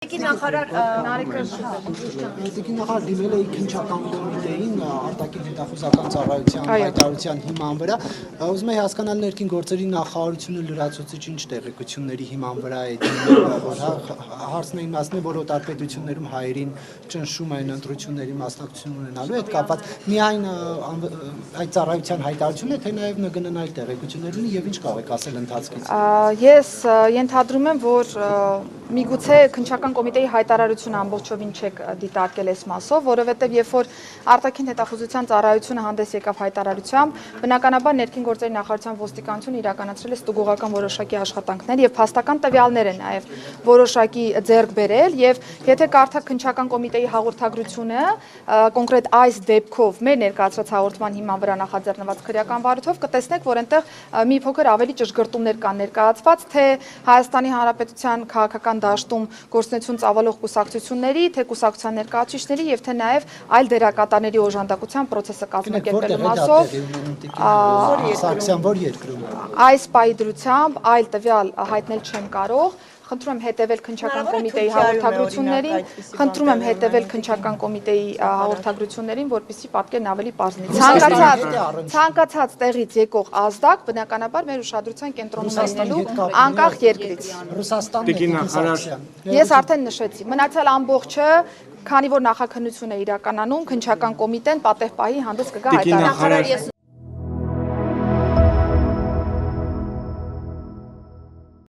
Նախարար դիմել էի քննչական կոմիտեին արտաքին հետախուզական ծառայության հայտարարության հիման վրա ուզում եի հասկանալ ներքին գործերի նախարարությունը լրացուցիչ ինչ տեղեկությունների հիման վրա է դիմել հարցն է իմացնել որ օտարպետություններում հայերին ճնշում են ընտրությունների մասնակցություն ունենալու հետ կապված միայն այդ ծառայության հայտարարությունն է թե նաև ՆԳՆ-ն այլ տեղեկություններ ունի եւ ինչ կարող եք ասել ընթացքից Ես ենթադրում եմ որ միգուցե քննչական կոմիտեի հայտարարությունը ամբողջովին չեք դիտարկել այս մասով, որովհետև երբ որ արտաքին հետախուզության ծառայությունը հանդես եկավ հայտարարությամբ, բնականաբար ներքին գործերի նախարարության ոստիկանությունը իրականացրել է ստուգողական որոշակի աշխատանքներ եւ փաստական տվյալներ են նաեւ որոշակի ձեռք բերել եւ եթե կարդաք քննչական կոմիտեի հաղորդագրությունը կոնկրետ այս դեպքով մեր ներկայացրած հաղորդման հիման վրա նախաձեռնված քրեական վարույթով կտեսնեք, որ այնտեղ մի փոքր ավելի ճշգրտումներ կան ներկայացված, թե Հայաստանի Հանրապետության քաղաքական դաշտում գործունեություն ծավալող կուսակցությունների, թե կուսակցության ներկայացուցիչների եւ թե նաեւ այլ դերակատարների օժանդակության process-ը կազմակերպելու մասով որ երկրում այս պահի դրությամբ այլ տվյալ հայտնել չեմ կարող Խնդրում եմ հետևել քննչական կոմիտեի հաղորդագրություններին, խնդրում եմ հետևել քննչական կոմիտեի հաղորդագրություններին, որպեսզի պատկերն ավելի պարզ լինի։ Ցանկացած տեղից եկող ազդակ բնականաբար մեր ուշադրության կենտրոնում է լինելու անկախ երկրից։ Ես արդեն նշեցի, մնացյալ ամբողջը քանի որ նախաքննություն է իրականանում, քննչական կոմիտեն պատեհ պահի հանդես կգա հայտարարություն։